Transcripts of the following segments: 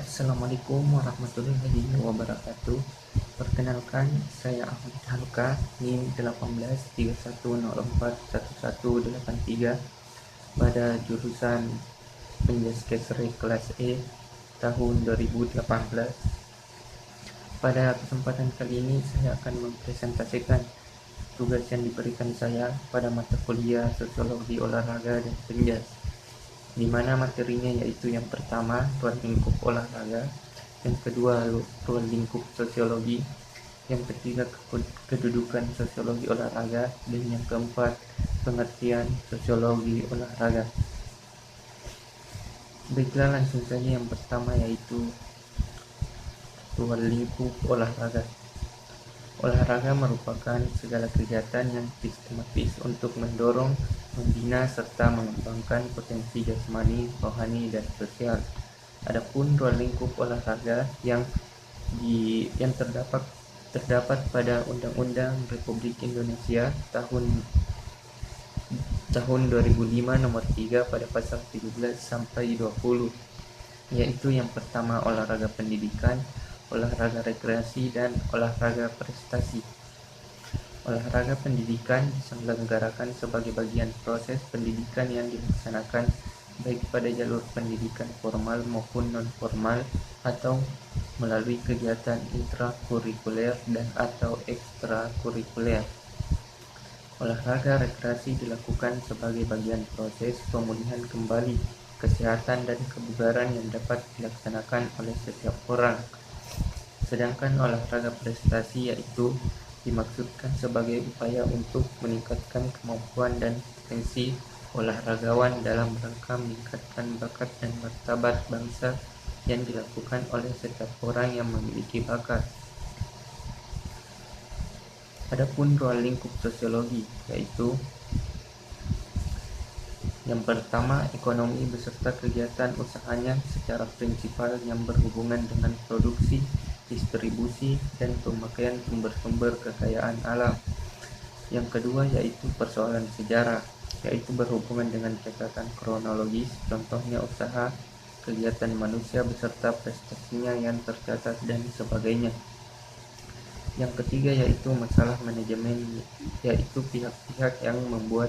Assalamualaikum warahmatullahi wabarakatuh. Perkenalkan, saya Ahmad Haluka, NIM 1831041183 pada jurusan Penjaskesri kelas E tahun 2018. Pada kesempatan kali ini saya akan mempresentasikan tugas yang diberikan saya pada mata kuliah Sosiologi Olahraga dan Penjas, di mana materinya yaitu yang pertama ruang lingkup olahraga, yang kedua ruang lingkup sosiologi, yang ketiga kedudukan sosiologi olahraga, dan yang keempat pengertian sosiologi olahraga. Baiklah, langsung saja yang pertama yaitu ruang lingkup olahraga. Olahraga merupakan segala kegiatan yang sistematis untuk mendorong, membina, serta mengembangkan potensi jasmani, rohani, dan sosial. Adapun ruang lingkup olahraga yang terdapat pada Undang-Undang Republik Indonesia tahun 2005 nomor 3 pada pasal 17 sampai 20, yaitu yang pertama olahraga pendidikan, olahraga rekreasi, dan olahraga prestasi. Olahraga pendidikan diselenggarakan sebagai bagian proses pendidikan yang dilaksanakan baik pada jalur pendidikan formal maupun non-formal atau melalui kegiatan intrakurikuler dan atau ekstrakurikuler. Olahraga rekreasi dilakukan sebagai bagian proses pemulihan kembali kesehatan dan kebugaran yang dapat dilaksanakan oleh setiap orang. Sedangkan olahraga prestasi yaitu dimaksudkan sebagai upaya untuk meningkatkan kemampuan dan potensi olahragawan dalam rangka meningkatkan bakat dan martabat bangsa yang dilakukan oleh setiap orang yang memiliki bakat. Adapun ruang lingkup sosiologi yaitu yang pertama, ekonomi beserta kegiatan usahanya secara prinsipal yang berhubungan dengan produksi, distribusi, dan pemakaian sumber-sumber kekayaan alam. Yang kedua yaitu persoalan sejarah, yaitu berhubungan dengan catatan kronologis, contohnya usaha, kegiatan manusia beserta prestasinya yang tercatat dan sebagainya. Yang ketiga yaitu masalah manajemen, yaitu pihak-pihak yang membuat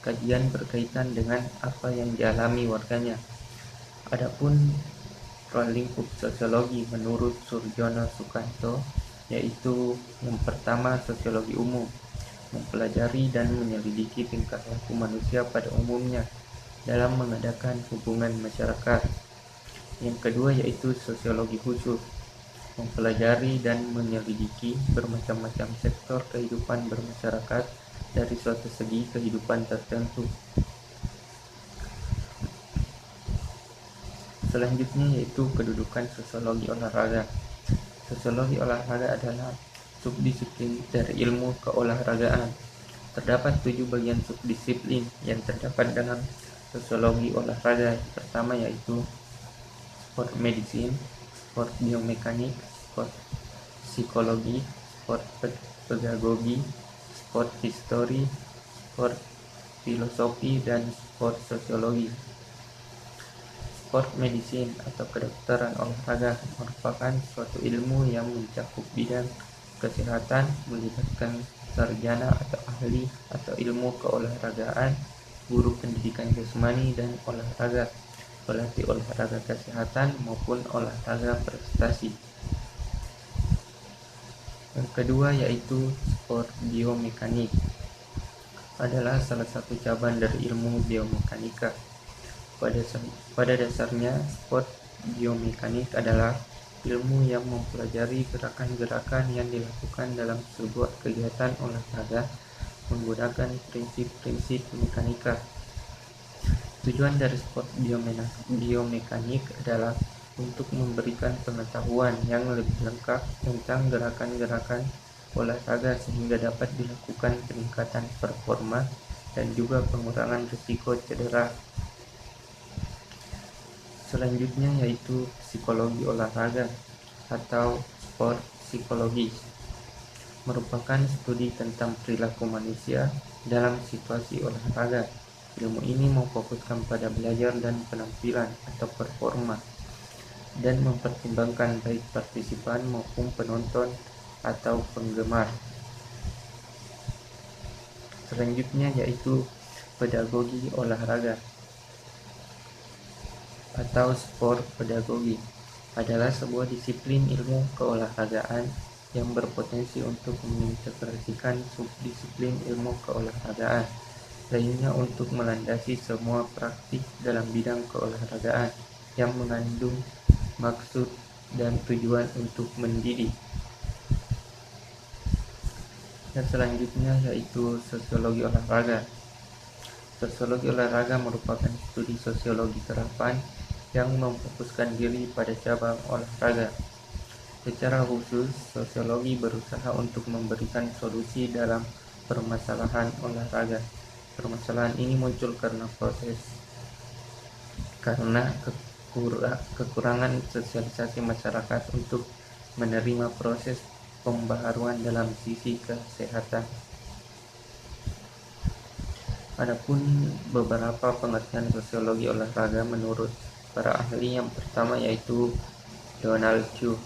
kajian berkaitan dengan apa yang dialami warganya. Adapun ruang lingkup sosiologi menurut Surjono Sukanto yaitu yang pertama sosiologi umum, mempelajari dan menyelidiki tingkah laku manusia pada umumnya dalam mengadakan hubungan masyarakat. Yang kedua yaitu sosiologi khusus, mempelajari dan menyelidiki bermacam-macam sektor kehidupan bermasyarakat dari suatu segi kehidupan tertentu. Selanjutnya yaitu kedudukan sosiologi olahraga. Sosiologi olahraga adalah subdisiplin dari ilmu keolahragaan. Terdapat 7 bagian subdisiplin yang terdapat dalam sosiologi olahraga. Yang pertama yaitu sport medicine, sport biomekanik, sport psikologi, sport pedagogi, sport history, sport filosofi, dan sport sosiologi. Sport medicine atau kedokteran olahraga merupakan suatu ilmu yang mencakup bidang kesehatan, melibatkan sarjana atau ahli atau ilmu keolahragaan, guru pendidikan jasmani dan olahraga, pelatih olahraga kesehatan maupun olahraga prestasi. Yang kedua yaitu sport biomekanik, adalah salah satu cabang dari ilmu biomekanika. Pada dasarnya, sport biomekanik adalah ilmu yang mempelajari gerakan-gerakan yang dilakukan dalam sebuah kegiatan olahraga menggunakan prinsip-prinsip mekanika. Tujuan dari sport biomekanik adalah untuk memberikan pengetahuan yang lebih lengkap tentang gerakan-gerakan olahraga sehingga dapat dilakukan peningkatan performa dan juga pengurangan risiko cedera. Selanjutnya yaitu psikologi olahraga atau sport psikologis, merupakan studi tentang perilaku manusia dalam situasi olahraga. Ilmu ini memfokuskan pada belajar dan penampilan atau performa. dan mempertimbangkan baik partisipan maupun penonton atau penggemar. Selanjutnya yaitu pedagogi olahraga atau sport pedagogi adalah sebuah disiplin ilmu keolahragaan yang berpotensi untuk mengintegrasikan subdisiplin ilmu keolahragaan lainnya untuk melandasi semua praktik dalam bidang keolahragaan yang mengandung maksud dan tujuan untuk mendidik. Dan selanjutnya yaitu sosiologi olahraga. Sosiologi olahraga merupakan studi sosiologi terapan yang memfokuskan diri pada cabang olahraga. Secara khusus, sosiologi berusaha untuk memberikan solusi dalam permasalahan olahraga. Permasalahan ini muncul karena kekurangan sosialisasi masyarakat untuk menerima proses pembaharuan dalam sisi kesehatan. Adapun beberapa pengertian sosiologi olahraga menurut para ahli, yang pertama yaitu Donald Chu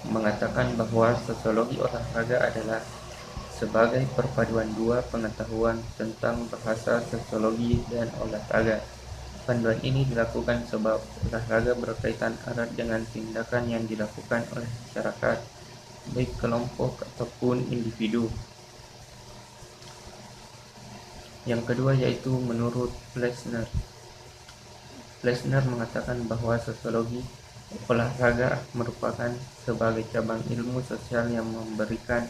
mengatakan bahwa sosiologi olahraga adalah sebagai perpaduan dua pengetahuan tentang bahasa sosiologi dan olahraga. Panduan ini dilakukan sebab olahraga berkaitan erat dengan tindakan yang dilakukan oleh masyarakat, baik kelompok ataupun individu. Yang kedua yaitu menurut Plessner. Plessner mengatakan bahwa sosiologi olahraga merupakan sebagai cabang ilmu sosial yang memberikan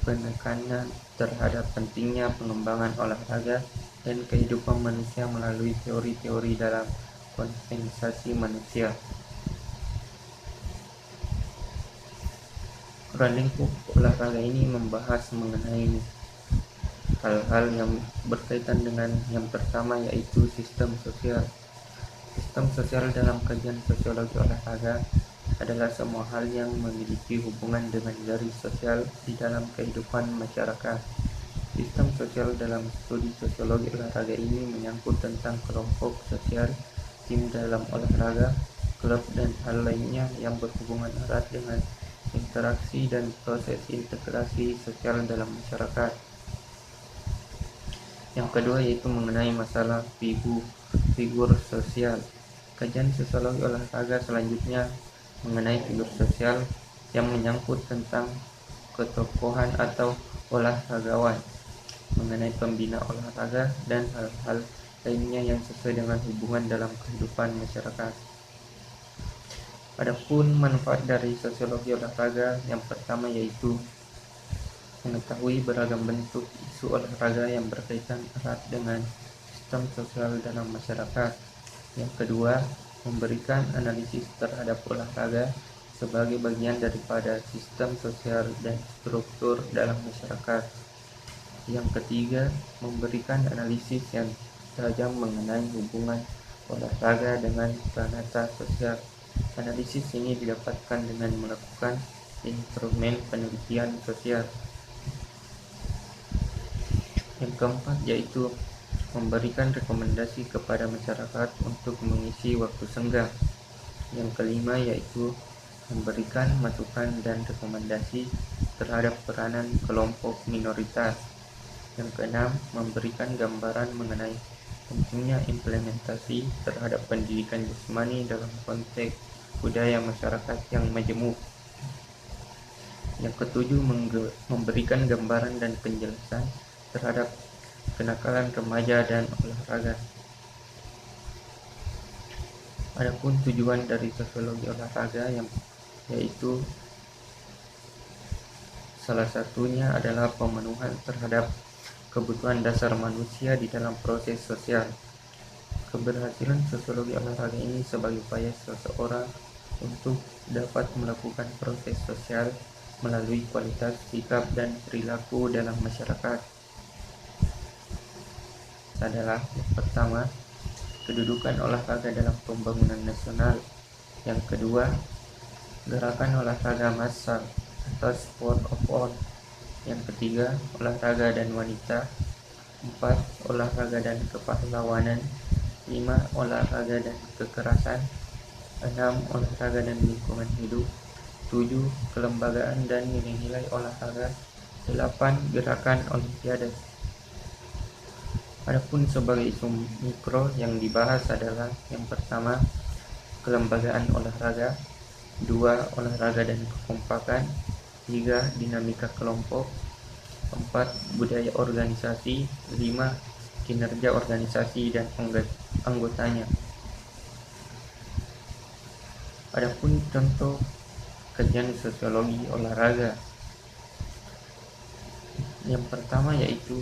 penekanan terhadap pentingnya pengembangan olahraga dan kehidupan manusia melalui teori-teori dalam kompensasi manusia. Ruang lingkup olahraga ini membahas mengenai hal-hal yang berkaitan dengan yang pertama yaitu sistem sosial. Sistem sosial dalam kajian sosiologi olahraga adalah semua hal yang memiliki hubungan dengan garis sosial di dalam kehidupan masyarakat. Sistem sosial dalam studi sosiologi olahraga ini menyangkut tentang kelompok sosial, tim dalam olahraga, klub, dan hal lainnya yang berhubungan erat dengan interaksi dan proses integrasi sosial dalam masyarakat. Yang kedua yaitu mengenai masalah figur sosial. Kajian sosiologi olahraga selanjutnya mengenai figur sosial yang menyangkut tentang ketokohan atau olahragawan, mengenai pembina olahraga, dan hal-hal lainnya yang sesuai dengan hubungan dalam kehidupan masyarakat. Adapun manfaat dari sosiologi olahraga, yang pertama yaitu mengetahui beragam bentuk isu olahraga yang berkaitan erat dengan sistem sosial dalam masyarakat. Yang kedua, memberikan analisis terhadap olahraga sebagai bagian daripada sistem sosial dan struktur dalam masyarakat. Yang ketiga, memberikan analisis yang tajam mengenai hubungan olahraga dengan pranata sosial. Analisis ini didapatkan dengan melakukan instrumen penelitian sosial. Yang keempat yaitu memberikan rekomendasi kepada masyarakat untuk mengisi waktu senggang. Yang kelima yaitu memberikan masukan dan rekomendasi terhadap peranan kelompok minoritas. Yang keenam, memberikan gambaran mengenai pentingnya implementasi terhadap pendidikan jasmani dalam konteks budaya masyarakat yang majemuk. Yang ketujuh, memberikan gambaran dan penjelasan terhadap kenakalan remaja dan olahraga. Adapun tujuan dari sosiologi olahraga yaitu salah satunya adalah pemenuhan terhadap kebutuhan dasar manusia di dalam proses sosial. Keberhasilan sosiologi olahraga ini sebagai upaya seseorang untuk dapat melakukan proses sosial melalui kualitas sikap dan perilaku dalam masyarakat adalah yang pertama, kedudukan olahraga dalam pembangunan nasional. Yang kedua, gerakan olahraga massal atau sport of all. Yang ketiga, olahraga dan wanita. 4, olahraga dan kepahlawanan. 5, olahraga dan kekerasan. 6. Olahraga dan lingkungan hidup. 7. Kelembagaan dan nilai-nilai olahraga. 8. Gerakan Olimpiade. Adapun sebagai isu mikro yang dibahas adalah yang pertama, kelembagaan olahraga. 2. Olahraga dan kekompakan. 3. Dinamika kelompok. 4. Budaya organisasi. 5. Kinerja organisasi dan anggotanya. Adapun contoh kajian sosiologi olahraga. Yang pertama yaitu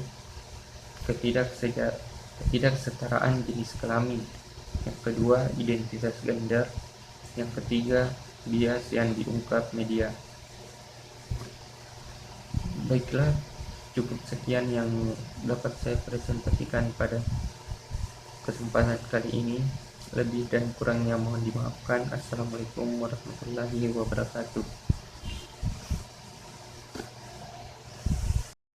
ketidaksetaraan jenis kelamin. Yang kedua, identitas gender. Yang ketiga, bias yang diungkap media. Baiklah, cukup sekian yang dapat saya presentasikan pada kesempatan kali ini. Lebih dan kurangnya mohon dimaafkan. Assalamualaikum warahmatullahi wabarakatuh.